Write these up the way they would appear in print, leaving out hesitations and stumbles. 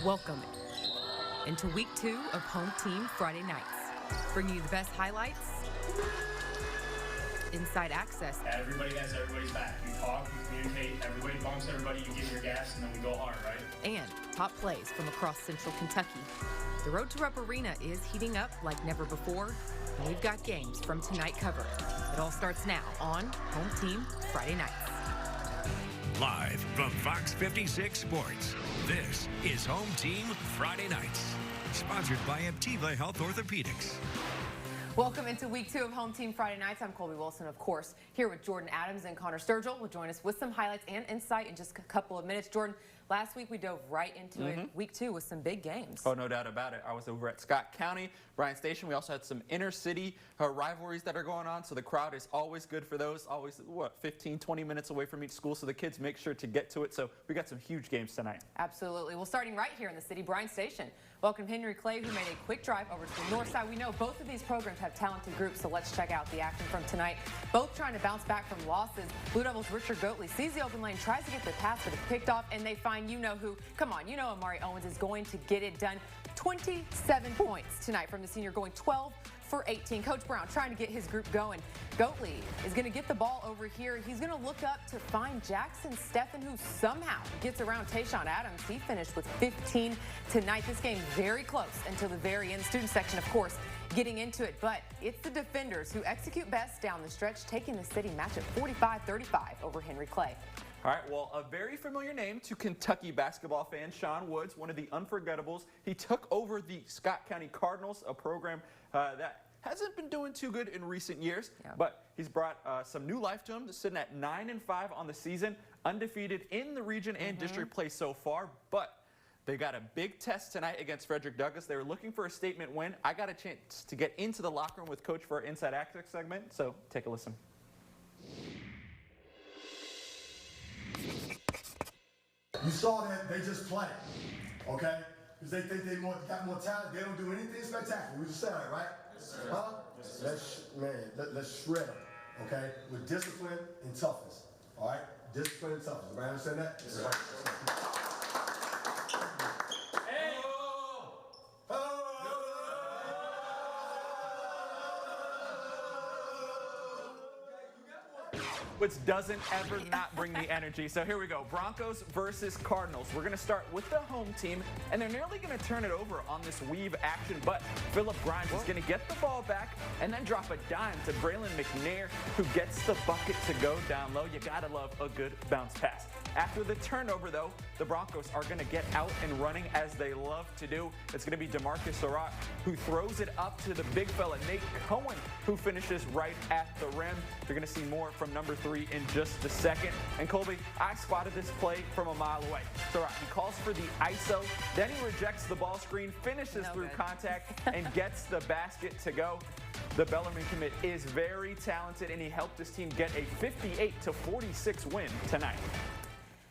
Welcome into week 2 of Home Team Friday nights. Bringing you the best highlights, inside access. Everybody has everybody's back. You talk, you communicate, everybody bumps everybody, you give your gas, and then we go hard, right? And top plays from across Central Kentucky. The road to Rupp Arena is heating up like never before, and we've got games from tonight covered. It all starts now on Home Team Friday nights. Live from Fox 56 Sports, this is Home Team Friday Nights, sponsored by Aptiva Health Orthopedics. Welcome into week 2 of Home Team Friday Nights. I'm Colby Wilson, of course, here with Jordan Adams, and Connor Sturgill will join us with some highlights and insight in just a couple of minutes. Jordan, last week we dove right into it, week 2, with some big games. Oh, no doubt about it. I was over at Scott County, Bryan Station. We also had some inner city rivalries that are going on, so the crowd is always good for those. Always, 15, 20 minutes away from each school, so the kids make sure to get to it. So we got some huge games tonight. Absolutely. Well, starting right here in the city, Bryan Station welcomed Henry Clay, who made a quick drive over to the north side. We know both of these programs have talented groups, so let's check out the action from tonight. Both trying to bounce back from losses. Blue Devils' Richard Goatley sees the open lane, tries to get the pass, but it's picked off, and they find you-know-who. Come on, you know Amari Owens is going to get it done. 27 points tonight from the senior, going 12 for 18. Coach Brown trying to get his group going. Goatley is going to get the ball over here. He's going to look up to find Jackson Steffen, who somehow gets around Tayshawn Adams. He finished with 15 tonight. This game very close until the very end. Student section, of course, getting into it, but it's the defenders who execute best down the stretch, taking the city match at 45-35 over Henry Clay. All right, well, a very familiar name to Kentucky basketball fans, Sean Woods, one of the unforgettables. He took over the Scott County Cardinals, a program that hasn't been doing too good in recent years, but he's brought some new life to him, sitting at 9-5 on the season, undefeated in the region and district play so far, but they got a big test tonight against Frederick Douglass. They were looking for a statement win. I got a chance to get into the locker room with Coach for our Inside Access segment, so take a listen. You saw that they just play, okay? Because they think they got more talent. They don't do anything spectacular. We just said that, right? Yes, sir. Huh? Yes, sir. Let's shred them, okay? With discipline and toughness, all right? Discipline and toughness. Everybody understand that? Yes, sir. Which doesn't ever not bring the energy. So here we go, Broncos versus Cardinals. We're gonna start with the home team, and they're nearly gonna turn it over on this weave action, but Phillip Grimes is gonna get the ball back and then drop a dime to Braylon McNair, who gets the bucket to go down low. You gotta love a good bounce pass. After the turnover, though, the Broncos are gonna get out and running as they love to do. It's gonna be DeMarcus Surratt who throws it up to the big fella, Nate Cohen, who finishes right at the rim. You're gonna see more from number 3 in just a second. And Colby, I spotted this play from a mile away. Surratt, he calls for the ISO, then he rejects the ball screen, finishes through contact, and gets the basket to go. The Bellarmine commit is very talented, and he helped his team get a 58-46 win tonight.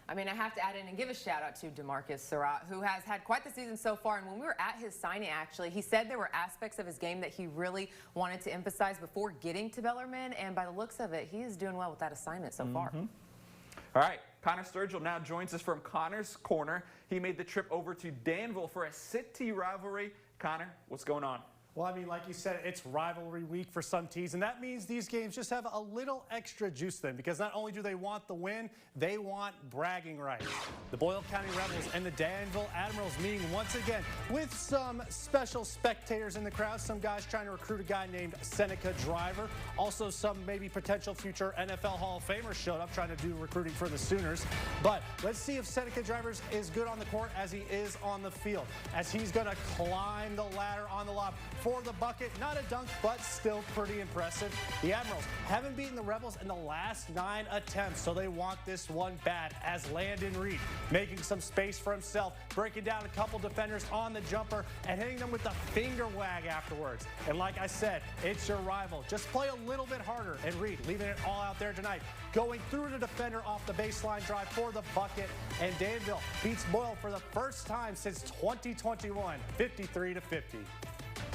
I mean, I have to add in and give a shout out to DeMarcus Surratt, who has had quite the season so far. And when we were at his signing, actually, he said there were aspects of his game that he really wanted to emphasize before getting to Bellarmine. And by the looks of it, he is doing well with that assignment so far. All right, Connor Sturgill now joins us from Connor's Corner. He made the trip over to Danville for a city rivalry. Connor, what's going on? Well, I mean, like you said, it's rivalry week for some teams, and that means these games just have a little extra juice to them, because not only do they want the win, they want bragging rights. The Boyle County Rebels and the Danville Admirals meeting once again with some special spectators in the crowd, some guys trying to recruit a guy named Seneca Driver. Also, some maybe potential future NFL Hall of Famers showed up trying to do recruiting for the Sooners. But let's see if Seneca Driver is good on the court as he is on the field, as he's going to climb the ladder on the lob for the bucket. Not a dunk, but still pretty impressive. The Admirals haven't beaten the Rebels in the last 9 attempts, so they want this one bad, as Landon Reed making some space for himself, breaking down a couple defenders on the jumper and hitting them with the finger wag afterwards. And like I said, it's your rival. Just play a little bit harder. And Reed leaving it all out there tonight, going through the defender off the baseline drive for the bucket. And Danville beats Boyle for the first time since 2021, 53-50.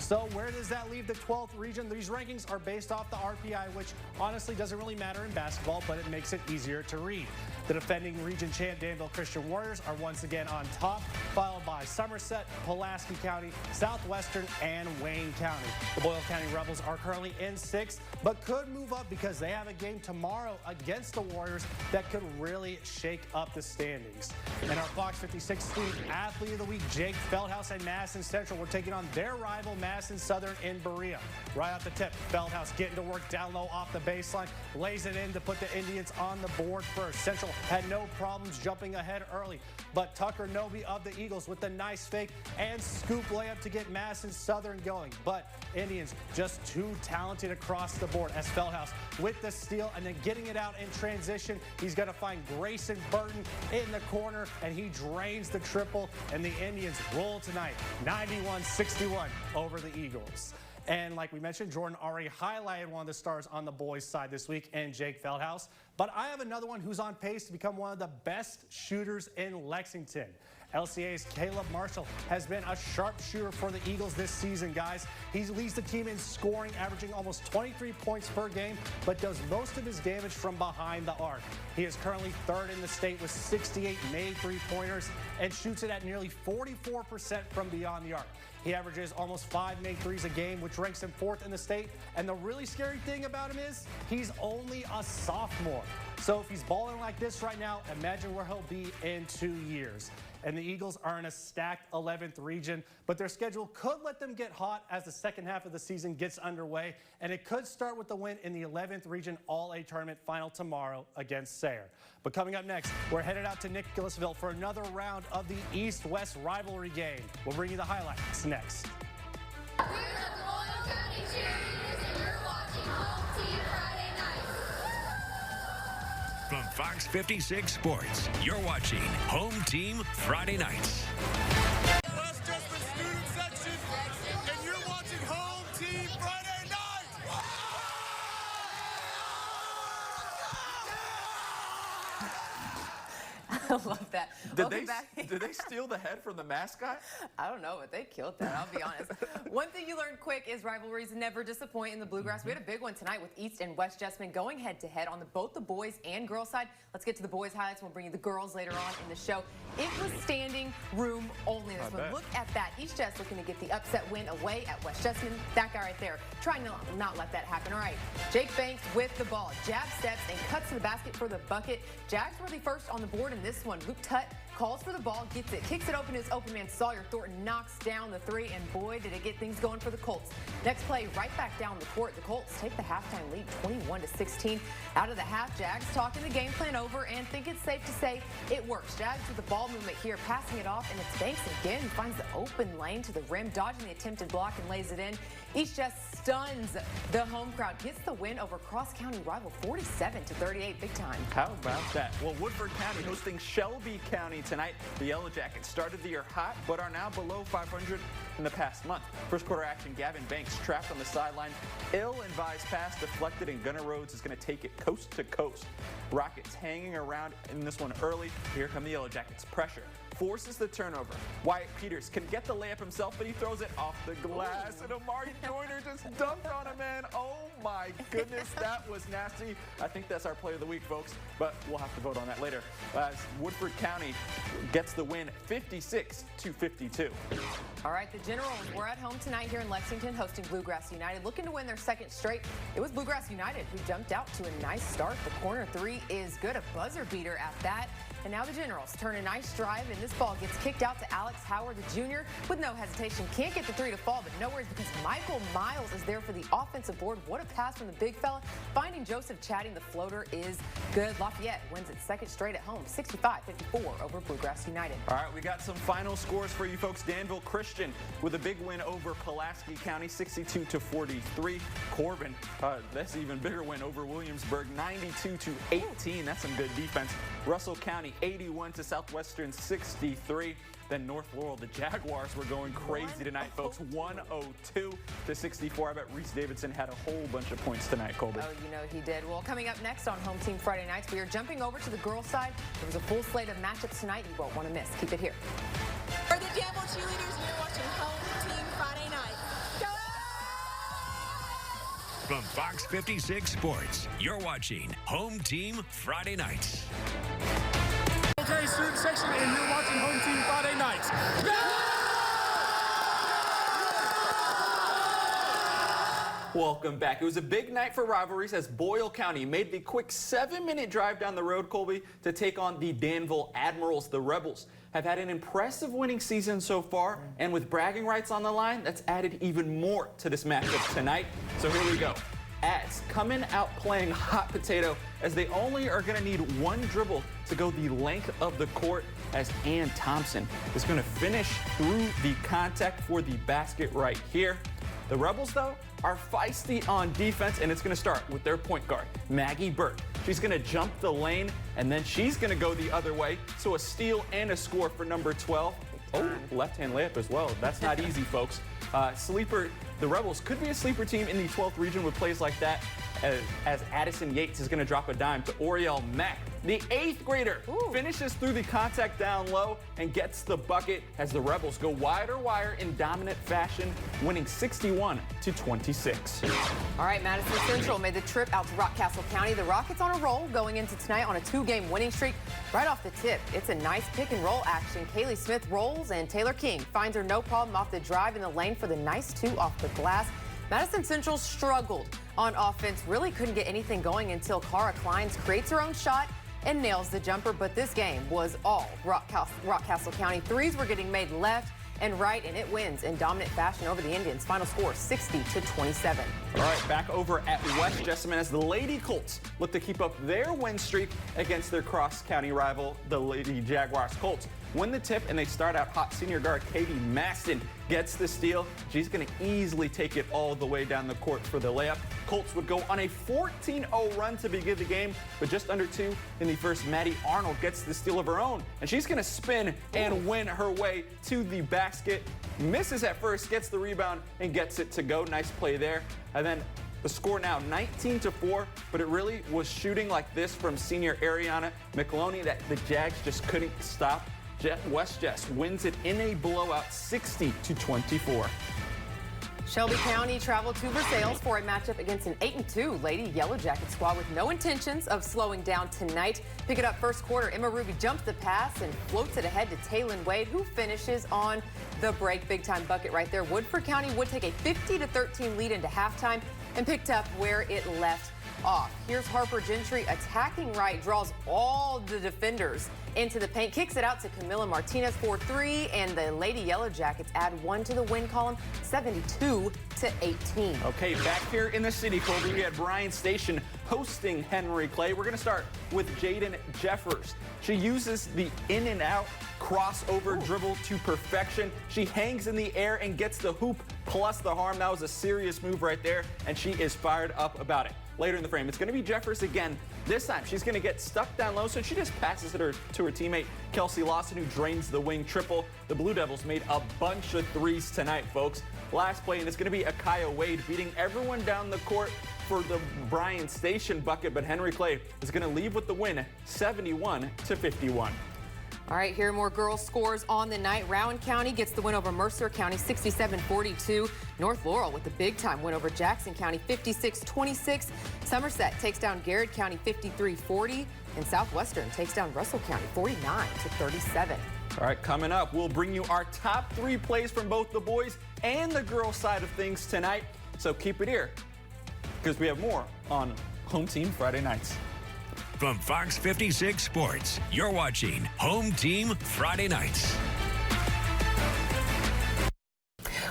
So where does that leave the 12th region? These rankings are based off the RPI, which honestly doesn't really matter in basketball, but it makes it easier to read. The defending region champ Danville Christian Warriors are once again on top, followed by Somerset, Pulaski County, Southwestern, and Wayne County. The Boyle County Rebels are currently in 6th, but could move up because they have a game tomorrow against the Warriors that could really shake up the standings. And our Fox 56 Student Athlete of the Week, Jake Feldhaus and Madison Central, were taking on their rival Madison Southern in Berea. Right off the tip, Feldhaus getting to work down low off the baseline, lays it in to put the Indians on the board first. Central had no problems jumping ahead early, but Tucker Noby of the Eagles with the nice fake and scoop layup to get Madison Southern going. But Indians just too talented across the board as Feldhaus with the steal and then getting it out in transition. He's going to find Grayson Burton in the corner and he drains the triple, and the Indians roll tonight 91-61 over the Eagles. And like we mentioned, Jordan already highlighted one of the stars on the boys' side this week, and Jake Feldhaus. But I have another one who's on pace to become one of the best shooters in Lexington. LCA's Caleb Marshall has been a sharp shooter for the Eagles this season, guys. He leads the team in scoring, averaging almost 23 points per game, but does most of his damage from behind the arc. He is currently 3rd in the state with 68 made three-pointers and shoots it at nearly 44% from beyond the arc. He averages almost 5 made threes a game, which ranks him 4th in the state. And the really scary thing about him is he's only a sophomore. So if he's balling like this right now, imagine where he'll be in 2 years. And the Eagles are in a stacked 11th region, but their schedule could let them get hot as the second half of the season gets underway, and it could start with the win in the 11th region All-A tournament final tomorrow against Sayre. But coming up next, we're headed out to Nicholasville for another round of the East-West rivalry game. We'll bring you the highlights next. We're the Boyle County Cheerleaders, and you're watching Home Team Friday Night. From Fox 56 Sports, you're watching Home Team Friday Nights. West Jessamine Student Section, and you're watching Home Team Friday Night. I love that. Did they steal the head from the mascot? I don't know, but they killed that, I'll be honest. One thing you learned quick is rivalries never disappoint in the Bluegrass. We had a big one tonight with East and West Jessamine going head-to-head on both the boys and girls side. Let's get to the boys' highlights. We'll bring you the girls later on in the show. It was standing room only in this one. Look at that. East Jess looking to get the upset win away at West Jessamine. That guy right there. Trying to not let that happen. All right, Jake Banks with the ball. Jab steps and cuts to the basket for the bucket. Jags were the first on the board in this one. Luke Tutt calls for the ball, gets it, kicks it open to his open man Sawyer Thornton, knocks down the three, and boy, did it get things going for the Colts. Next play, right back down the court. The Colts take the halftime lead 21-16. Out of the half, Jags talking the game plan over and think it's safe to say it works. Jags with the ball movement here, passing it off, and it's Banks again. He finds the open lane to the rim, dodging the attempted block and lays it in. East just stuns the home crowd, gets the win over cross-county rival 47-38, big time. How about that? Well, Woodford County hosting Shelby County tonight. The Yellow Jackets started the year hot, but are now below 500 in the past month. First quarter action, Gavin Banks trapped on the sideline. Ill-advised pass deflected, and Gunnar Rhodes is going to take it coast to coast. Rockets hanging around in this one early. Here come the Yellow Jackets. Pressure. Forces the turnover. Wyatt Peters can get the layup himself, but he throws it off the glass. And Amari Joyner just dunked on him, man. Oh my goodness, that was nasty. I think that's our play of the week, folks, but we'll have to vote on that later. As Woodford County gets the win 56-52. All right, the Generals were at home tonight here in Lexington hosting Bluegrass United, looking to win their second straight. It was Bluegrass United who jumped out to a nice start. The corner three is good, a buzzer beater at that. And now the Generals turn a nice drive, and this ball gets kicked out to Alex Howard, the junior, with no hesitation. Can't get the three to fall, but no worries because Michael Miles is there for the offensive board. What a pass from the big fella. Finding Joseph Chatting, the floater is good. Lafayette wins its second straight at home, 65-54 over Bluegrass United. All right, we got some final scores for you folks. Danville Christian with a big win over Pulaski County, 62-43. Corbin, that's an even bigger win over Williamsburg, 92-18. That's some good defense. Russell County, 81 to Southwestern, 63. Then North Laurel, the Jaguars were going crazy tonight, folks. 102 to 64. I bet Reese Davidson had a whole bunch of points tonight, Colby. Oh, you know he did. Well, coming up next on Home Team Friday Nights, we are jumping over to the girls' side. There was a full slate of matchups tonight you won't want to miss. Keep it here. We're the Danville Cheerleaders, and you're watching Home Team Friday Night. Go From Fox 56 Sports, you're watching Home Team Friday Nights. Okay, student section, and you're watching Home Team Friday Nights. Welcome back. It was a big night for rivalries as Boyle County made the quick 7-minute drive down the road, Colby, to take on the Danville Admirals. The Rebels have had an impressive winning season so far, and with bragging rights on the line, that's added even more to this matchup tonight. So here we go. Ads coming out playing hot potato as they only are going to need one dribble to go the length of the court as Ann Thompson is going to finish through the contact for the basket right here. The Rebels, though, are feisty on defense, and it's going to start with their point guard, Maggie Burke. She's going to jump the lane, and then she's going to go the other way. So a steal and a score for number 12. Oh, left-hand layup as well. That's not easy, folks. The Rebels could be a sleeper team in the 12th region with plays like that, as Addison Yates is going to drop a dime to Oriel Mack. The 8th grader finishes through the contact down low and gets the bucket as the Rebels go wider wire in dominant fashion, winning 61-26. All right, Madison Central made the trip out to Rockcastle County. The Rockets on a roll going into tonight on a 2-game winning streak. Right off the tip, it's a nice pick and roll action. Kaylee Smith rolls and Taylor King finds her no problem off the drive in the lane for the nice 2 off the glass. Madison Central struggled on offense, really couldn't get anything going until Cara Kleins creates her own shot and nails the jumper, but this game was all Rockcastle County. Threes were getting made left and right, and it wins in dominant fashion over the Indians. Final score, 60-27. All right, back over at West Jessamine as the Lady Colts look to keep up their win streak against their cross-county rival, the Lady Jaguars. Colts win the tip, and they start out hot. Senior guard Katie Maston gets the steal. She's going to easily take it all the way down the court for the layup. Colts would go on a 14-0 run to begin the game, but just under 2 in the first. Maddie Arnold gets the steal of her own, and she's going to spin and win her way to the basket. Misses at first, gets the rebound, and gets it to go. Nice play there. And then the score now 19-4, but it really was shooting like this from senior Ariana McLoney that the Jags just couldn't stop. West Jess wins it in a blowout, 60-24. Shelby County traveled to Versailles for a matchup against an 8-2 Lady Yellow Jacket squad with no intentions of slowing down tonight. Pick it up first quarter. Emma Ruby jumps the pass and floats it ahead to Taylin Wade, who finishes on the break. Big time bucket right there. Woodford County would take a 50-13 lead into halftime and picked up where it left off. Here's Harper Gentry attacking right, draws all the defenders into the paint, kicks it out to Camila Martinez for 3, and the Lady Yellow Jackets add 1 to the win column, 72-18. Okay, back here in the city, Colby, we had Bryan Station hosting Henry Clay. We're going to start with Jaden Jeffers. She uses the in and out crossover dribble to perfection. She hangs in the air and gets the hoop plus the harm. That was a serious move right there, and she is fired up about it. Later in the frame, it's going to be Jeffers again. This time, she's going to get stuck down low, so she just passes it to her teammate, Kelsey Lawson, who drains the wing triple. The Blue Devils made a bunch of threes tonight, folks. Last play, and it's going to be Akaya Wade beating everyone down the court for the Bryan Station bucket, but Henry Clay is going to leave with the win, 71-51. All right, here are more girls' scores on the night. Rowan County gets the win over Mercer County, 67-42. North Laurel with the big-time win over Jackson County, 56-26. Somerset takes down Garrett County, 53-40. And Southwestern takes down Russell County, 49-37. All right, coming up, we'll bring you our top 3 plays from both the boys and the girls' side of things tonight. So keep it here, because we have more on Home Team Friday Nights. From Fox 56 Sports, you're watching Home Team Friday Nights.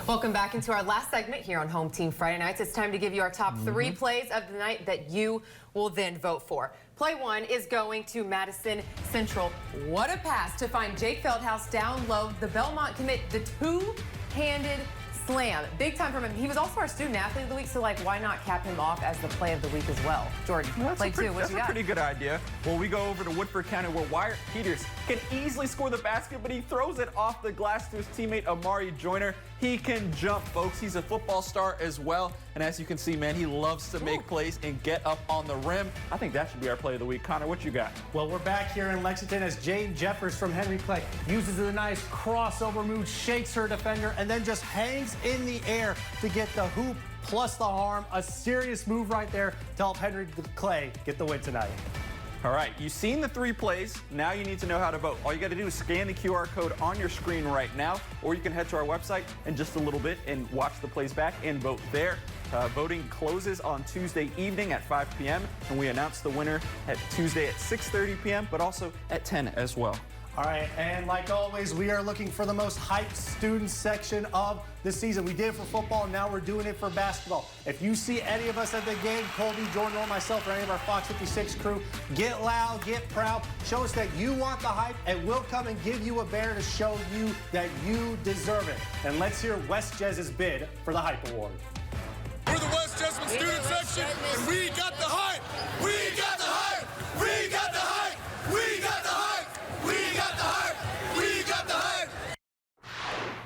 Welcome back into our last segment here on Home Team Friday Nights. It's time to give you our top 3 plays of the night that you will then vote for. Play 1 is going to Madison Central. What a pass to find Jake Feldhouse down low. The Belmont commit the 2-handed slam. Big time from him. He was also our student athlete of the week, so why not cap him off as the play of the week as well? Jordan, play 2, what you got? That's a pretty good idea. Well, we go over to Woodford County where Wyatt Peters can easily score the basket, but he throws it off the glass to his teammate Amari Joyner. he can jump, folks. He's a football star as well. And as you can see, man, he loves to make plays and get up on the rim. I think that should be our play of the week. Connor, what you got? Well, we're back here in Lexington as Jane Jeffers from Henry Clay uses a nice crossover move, shakes her defender, and then just hangs in the air to get the hoop plus the harm. A serious move right there to help Henry Clay get the win tonight. All right, you've seen the 3 plays. Now you need to know how to vote. All you got to do is scan the QR code on your screen right now, or you can head to our website in just a little bit and watch the plays back and vote there. Voting closes on Tuesday evening at 5 p.m., and we announce the winner at Tuesday at 6:30 p.m., but also at 10 as well. All right, and like always, we are looking for the most hyped student section of the season. We did it for football, and now we're doing it for basketball. If you see any of us at the game, Colby, Jordan, or myself, or any of our Fox 56 crew, get loud, get proud, show us that you want the hype, and we'll come and give you a banner to show you that you deserve it. And let's hear West Jez's bid for the Hype Award. We're the West Jessamine student section, and we got the hype! We got the hype! We got the hype! We got the hype! We got the hype! We got the hype!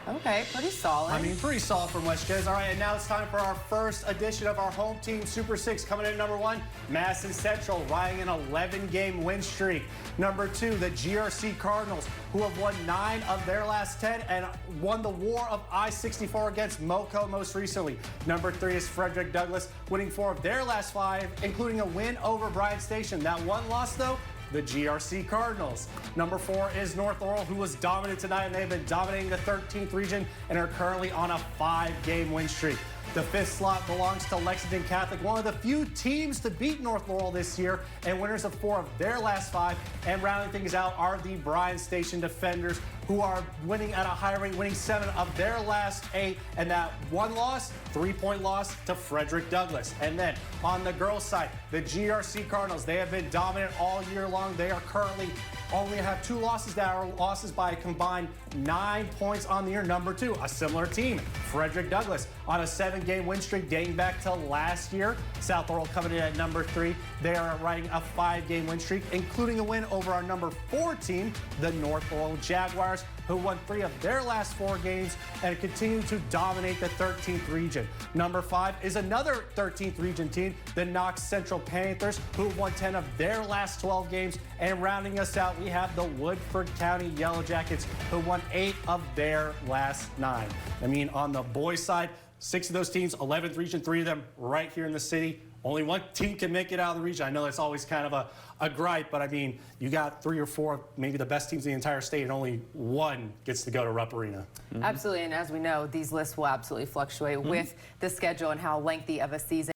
Okay, pretty solid. I mean, pretty solid from West Jez. All right, and now it's time for our first edition of our home team Super 6. Coming in at number 1, Madison Central, riding an 11-game win streak. Number 2, the GRC Cardinals, who have won 9 of their last 10 and won the war of I-64 against MoCo most recently. Number 3 is Frederick Douglass, winning 4 of their last 5, including a win over Bryan Station. That one loss, though, the GRC Cardinals. Number 4 is North Laurel, who was dominant tonight, and they've been dominating the 13th region and are currently on a 5-game win streak. The 5th slot belongs to Lexington Catholic, one of the few teams to beat North Laurel this year, and winners of 4 of their last 5. And rounding things out are the Bryan Station Defenders, who are winning at a high rate, winning 7 of their last 8, and that one loss, 3-point loss to Frederick Douglass. And then on the girls' side, the GRC Cardinals, they have been dominant all year long. They are currently only have 2 losses that are losses by a combined 9 points on the year. Number 2, a similar team, Frederick Douglass, on a 7-game win streak dating back to last year. South Laurel coming in at number 3. They are riding a 5-game win streak, including a win over our number 4 team, the North Laurel Jaguars, who won 3 of their last 4 games and continue to dominate the 13th region. Number 5 is another 13th region team, the Knox Central Panthers, who won 10 of their last 12 games. And rounding us out, we have the Woodford County Yellow Jackets, who won 8 of their last 9. I mean, on the boys' side, 6 of those teams, 11th region, 3 of them right here in the city. Only one team can make it out of the region. I know that's always kind of a gripe, but I mean, you got 3 or 4, maybe the best teams in the entire state, and only one gets to go to Rupp Arena. Absolutely, and as we know, these lists will absolutely fluctuate with the schedule and how lengthy of a season